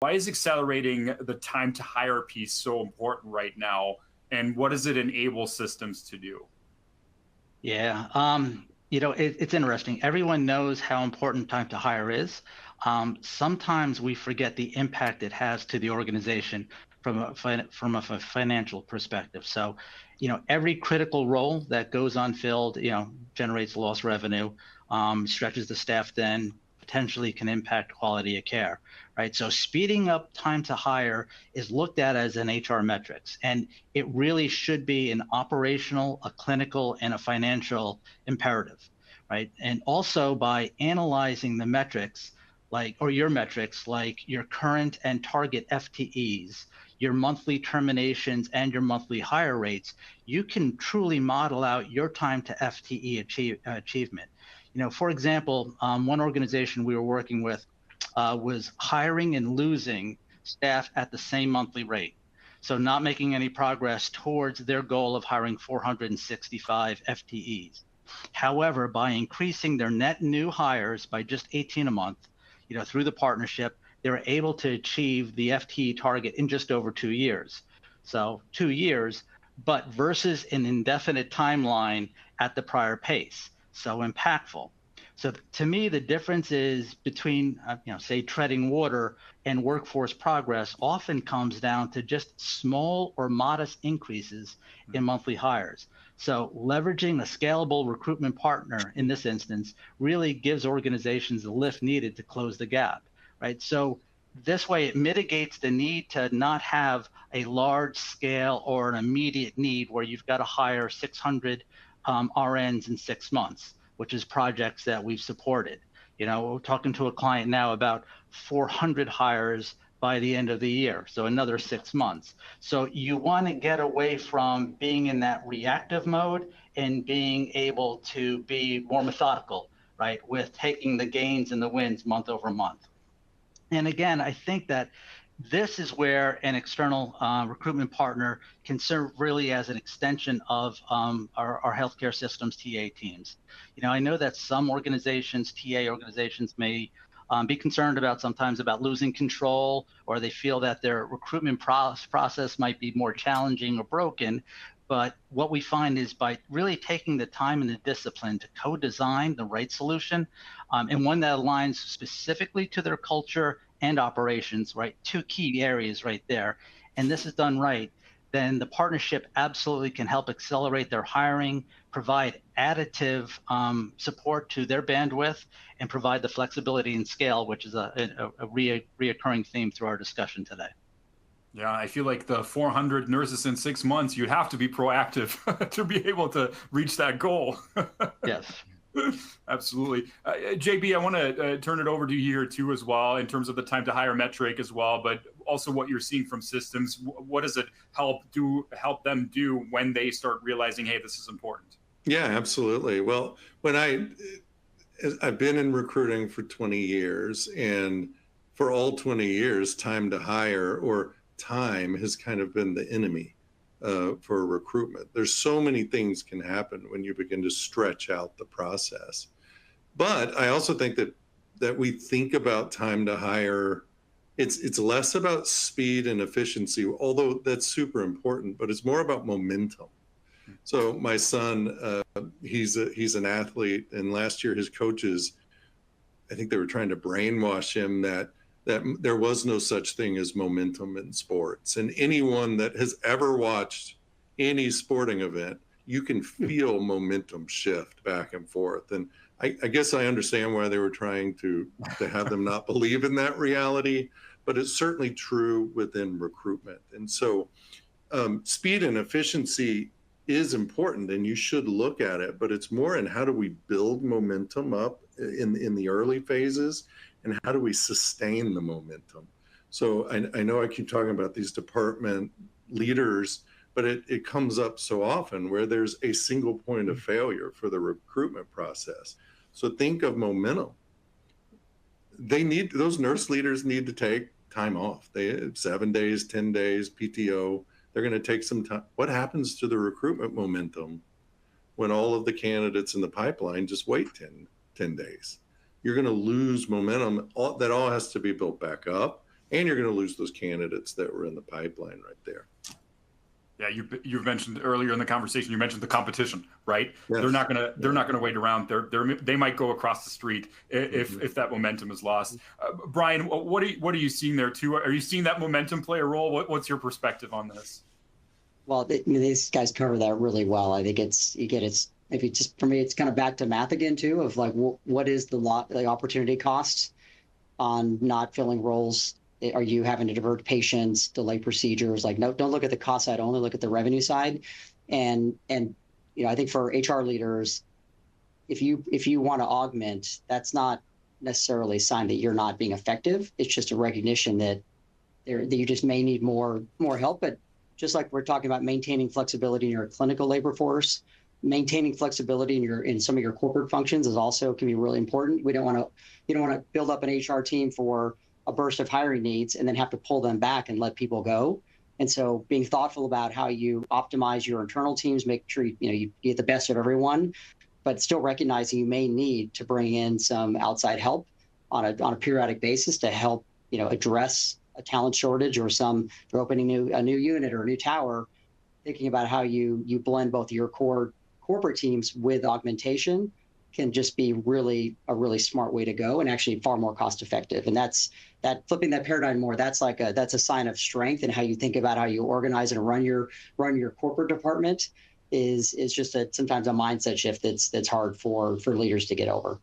Why is accelerating the time to hire piece so important right now? And what does it enable systems to do? Yeah, it's interesting. Everyone knows how important time to hire is. Sometimes we forget the impact it has to the organization from a financial perspective. So, every critical role that goes unfilled, generates lost revenue, stretches the staff thin, potentially can impact quality of care, right? So speeding up time to hire is looked at as an HR metrics, and it really should be an operational, a clinical, and a financial imperative, right? And also by analyzing the metrics, or your metrics, like your current and target FTEs, your monthly terminations, and your monthly hire rates, you can truly model out your time to FTE achievement. For example, one organization we were working with was hiring and losing staff at the same monthly rate. So not making any progress towards their goal of hiring 465 FTEs. However, by increasing their net new hires by just 18 a month, through the partnership, they were able to achieve the FTE target in just over 2 years. So 2 years, but versus an indefinite timeline at the prior pace. So impactful. So to me, the difference is between, say, treading water and workforce progress often comes down to just small or modest increases in monthly hires. So leveraging a scalable recruitment partner in this instance really gives organizations the lift needed to close the gap, right? So this way it mitigates the need to not have a large scale or an immediate need where you've got to hire 600 RNs in 6 months, which is projects that we've supported. We're talking to a client now about 400 hires by the end of the year, so another 6 months. So you want to get away from being in that reactive mode and being able to be more methodical, right, with taking the gains and the wins month over month. And again, I think that this is where an external recruitment partner can serve really as an extension of our healthcare systems TA teams. I know that some organizations, TA organizations, may be concerned sometimes about losing control, or they feel that their recruitment process might be more challenging or broken. But what we find is by really taking the time and the discipline to co-design the right solution, and one that aligns specifically to their culture and operations, right? Two key areas right there. And this is done right, then the partnership absolutely can help accelerate their hiring, provide additive support to their bandwidth, and provide the flexibility and scale, which is a reoccurring theme through our discussion today. Yeah, I feel like the 400 nurses in 6 months, you'd have to be proactive to be able to reach that goal. Yes. Absolutely. JB, I want to turn it over to you here too as well in terms of the time to hire metric as well, but also what you're seeing from systems. What does it help them do when they start realizing, hey, this is important? Yeah, absolutely. Well, I've been in recruiting for 20 years, and for all 20 years, time to hire or time has kind of been the enemy for recruitment. There's so many things can happen when you begin to stretch out the process. But I also think that we think about time to hire, it's less about speed and efficiency, although that's super important, but it's more about momentum. So my son, he's an athlete, and last year his coaches, I think they were trying to brainwash him that there was no such thing as momentum in sports. And anyone that has ever watched any sporting event, you can feel momentum shift back and forth. And I guess I understand why they were trying to have them not believe in that reality, but it's certainly true within recruitment. And so speed and efficiency is important, and you should look at it, but it's more in how do we build momentum up in the early phases, and how do we sustain the momentum? So I know I keep talking about these department leaders, but it comes up so often where there's a single point of failure for the recruitment process. So think of momentum. Those nurse leaders need to take time off. They have 7 days, 10 days, PTO. They're going to take some time. What happens to the recruitment momentum when all of the candidates in the pipeline just wait 10 days? You're going to lose momentum. That all has to be built back up. and you're going to lose those candidates that were in the pipeline right there. Yeah, you mentioned earlier in the conversation, you mentioned the competition, right? Yes. They're not gonna wait around. They might go across the street if that momentum is lost. Brian, what are you seeing there too? Are you seeing that momentum play a role? What's your perspective on this? Well, these guys cover that really well. I think if you just, for me, it's kind of back to math again too, of like what is the opportunity cost on not filling roles. Are you having to divert patients, delay procedures? Like, no, don't look at the cost side, only look at the revenue side. And I think for HR leaders, if you want to augment, that's not necessarily a sign that you're not being effective. It's just a recognition that you just may need more help. But just like we're talking about maintaining flexibility in your clinical labor force, maintaining flexibility in some of your corporate functions can be really important. You don't want to build up an HR team for a burst of hiring needs and then have to pull them back and let people go. And so being thoughtful about how you optimize your internal teams, make sure you get the best of everyone, but still recognizing you may need to bring in some outside help on a periodic basis to help address a talent shortage, or they're opening a new unit or a new tower, thinking about how you blend both your core corporate teams with augmentation can just be a really smart way to go, and actually far more cost effective. And that's flipping that paradigm more. That's a sign of strength in how you think about how you organize and run your corporate department is just sometimes a mindset shift that's hard for leaders to get over.